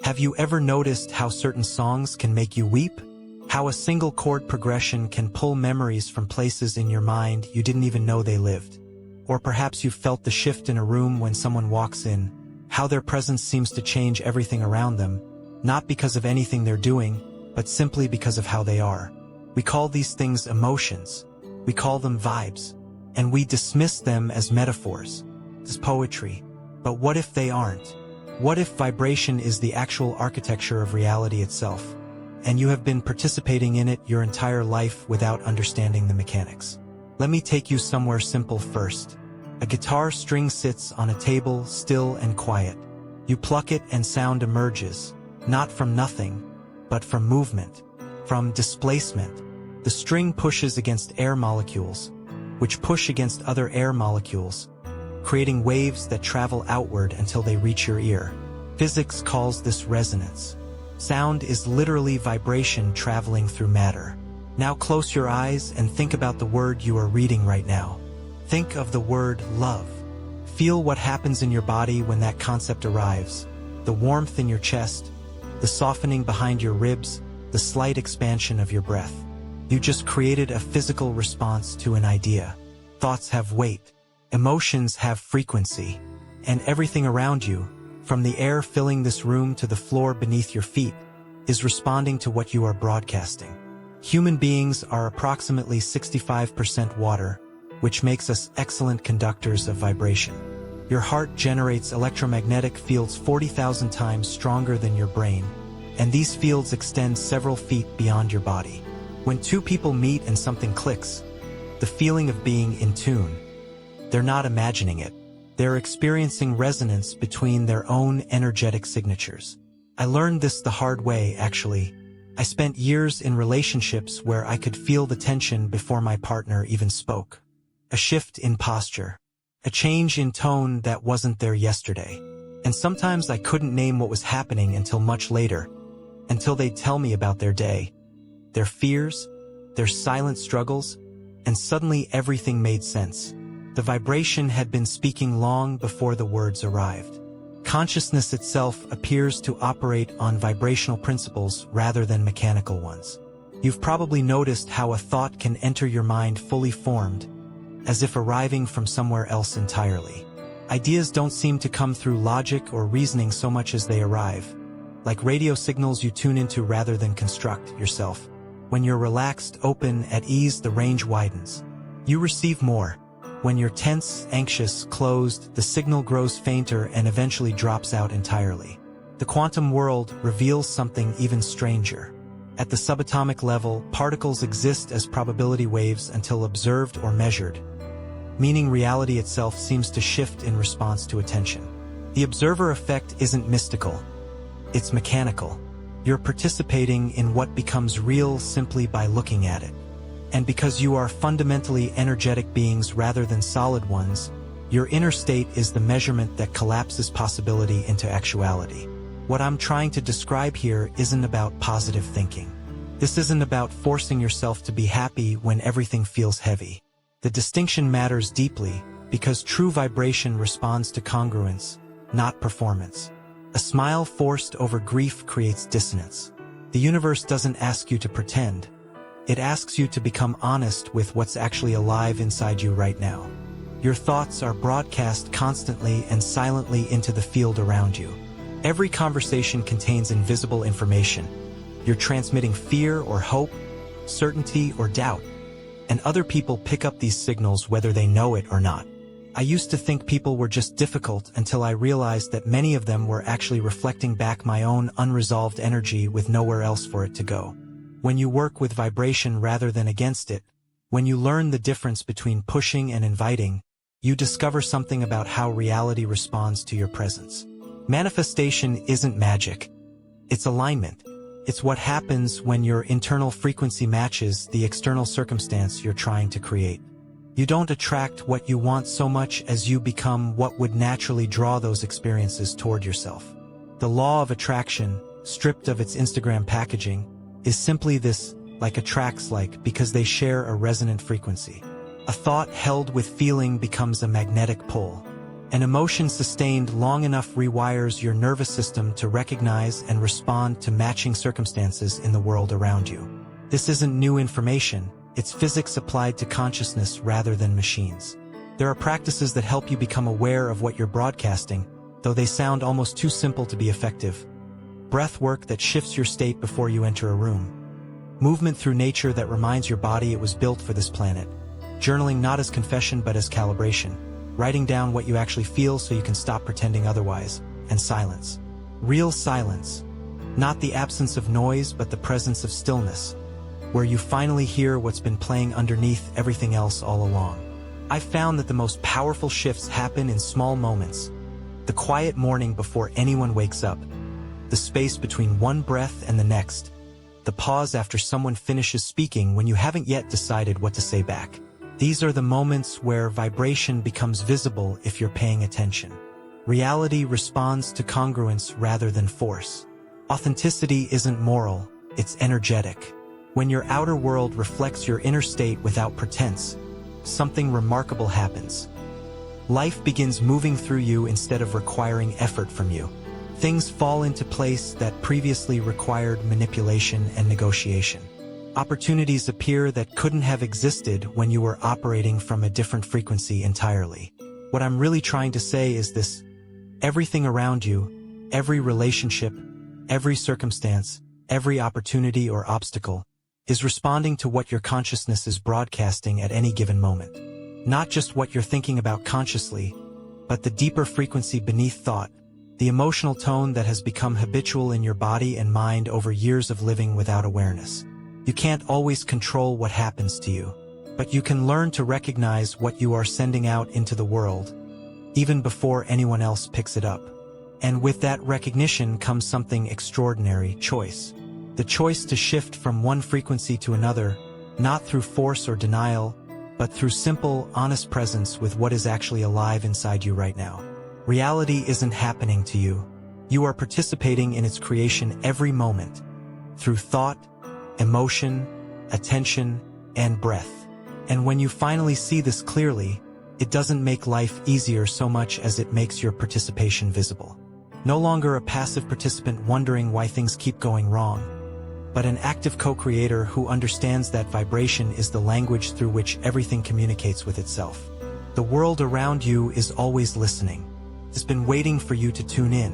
Have you ever noticed how certain songs can make you weep? How a single chord progression can pull memories from places in your mind you didn't even know they lived? Or perhaps you've felt the shift in a room when someone walks in, how their presence seems to change everything around them, not because of anything they're doing, but simply because of how they are. We call these things emotions. We call them vibes. And we dismiss them as metaphors, as poetry. But what if they aren't? What if vibration is the actual architecture of reality itself, and you have been participating in it your entire life without understanding the mechanics? Let me take you somewhere simple first. A guitar string sits on a table, still and quiet. You pluck it and sound emerges, not from nothing, but from movement, from displacement. The string pushes against air molecules, which push against other air molecules, creating waves that travel outward until they reach your ear. Physics calls this resonance. Sound is literally vibration traveling through matter. Now close your eyes and think about the word you are reading right now. Think of the word love. Feel what happens in your body when that concept arrives. The warmth in your chest, the softening behind your ribs, the slight expansion of your breath. You just created a physical response to an idea. Thoughts have weight. Emotions have frequency. And everything around you, from the air filling this room to the floor beneath your feet, is responding to what you are broadcasting. Human beings are approximately 65% water, which makes us excellent conductors of vibration. Your heart generates electromagnetic fields 40,000 times stronger than your brain, and these fields extend several feet beyond your body. When two people meet and something clicks, the feeling of being in tune, they're not imagining it. They're experiencing resonance between their own energetic signatures. I learned this the hard way, actually. I spent years in relationships where I could feel the tension before my partner even spoke. A shift in posture. A change in tone that wasn't there yesterday. And sometimes I couldn't name what was happening until much later, until they'd tell me about their day, their fears, their silent struggles, and suddenly everything made sense. The vibration had been speaking long before the words arrived. Consciousness itself appears to operate on vibrational principles rather than mechanical ones. You've probably noticed how a thought can enter your mind fully formed, as if arriving from somewhere else entirely. Ideas don't seem to come through logic or reasoning so much as they arrive, like radio signals you tune into rather than construct yourself. When you're relaxed, open, at ease, the range widens. You receive more. When you're tense, anxious, closed, the signal grows fainter and eventually drops out entirely. The quantum world reveals something even stranger. At the subatomic level, particles exist as probability waves until observed or measured, meaning reality itself seems to shift in response to attention. The observer effect isn't mystical. It's mechanical. You're participating in what becomes real simply by looking at it. And because you are fundamentally energetic beings rather than solid ones, your inner state is the measurement that collapses possibility into actuality. What I'm trying to describe here isn't about positive thinking. This isn't about forcing yourself to be happy when everything feels heavy. The distinction matters deeply because true vibration responds to congruence, not performance. A smile forced over grief creates dissonance. The universe doesn't ask you to pretend. It asks you to become honest with what's actually alive inside you right now. Your thoughts are broadcast constantly and silently into the field around you. Every conversation contains invisible information. You're transmitting fear or hope, certainty or doubt, and other people pick up these signals whether they know it or not. I used to think people were just difficult until I realized that many of them were actually reflecting back my own unresolved energy with nowhere else for it to go. When you work with vibration rather than against it, when you learn the difference between pushing and inviting, you discover something about how reality responds to your presence. Manifestation isn't magic. It's alignment. It's what happens when your internal frequency matches the external circumstance you're trying to create. You don't attract what you want so much as you become what would naturally draw those experiences toward yourself. The law of attraction, stripped of its Instagram packaging, is simply this: like attracts like, because they share a resonant frequency. A thought held with feeling becomes a magnetic pull. An emotion sustained long enough rewires your nervous system to recognize and respond to matching circumstances in the world around you. This isn't new information, it's physics applied to consciousness rather than machines. There are practices that help you become aware of what you're broadcasting, though they sound almost too simple to be effective. Breath work that shifts your state before you enter a room. Movement through nature that reminds your body it was built for this planet. Journaling not as confession but as calibration. Writing down what you actually feel so you can stop pretending otherwise. And silence. Real silence. Not the absence of noise but the presence of stillness, where you finally hear what's been playing underneath everything else all along. I've found that the most powerful shifts happen in small moments. The quiet morning before anyone wakes up. The space between one breath and the next. The pause after someone finishes speaking when you haven't yet decided what to say back. These are the moments where vibration becomes visible if you're paying attention. Reality responds to congruence rather than force. Authenticity isn't moral, it's energetic. When your outer world reflects your inner state without pretense, something remarkable happens. Life begins moving through you instead of requiring effort from you. Things fall into place that previously required manipulation and negotiation. Opportunities appear that couldn't have existed when you were operating from a different frequency entirely. What I'm really trying to say is this: everything around you, every relationship, every circumstance, every opportunity or obstacle, is responding to what your consciousness is broadcasting at any given moment. Not just what you're thinking about consciously, but the deeper frequency beneath thought, the emotional tone that has become habitual in your body and mind over years of living without awareness. You can't always control what happens to you, but you can learn to recognize what you are sending out into the world, even before anyone else picks it up. And with that recognition comes something extraordinary: choice. The choice to shift from one frequency to another, not through force or denial, but through simple, honest presence with what is actually alive inside you right now. Reality isn't happening to you. You are participating in its creation every moment, through thought, emotion, attention, and breath. And when you finally see this clearly, it doesn't make life easier so much as it makes your participation visible. No longer a passive participant wondering why things keep going wrong, but an active co-creator who understands that vibration is the language through which everything communicates with itself. The world around you is always listening. It's been waiting for you to tune in.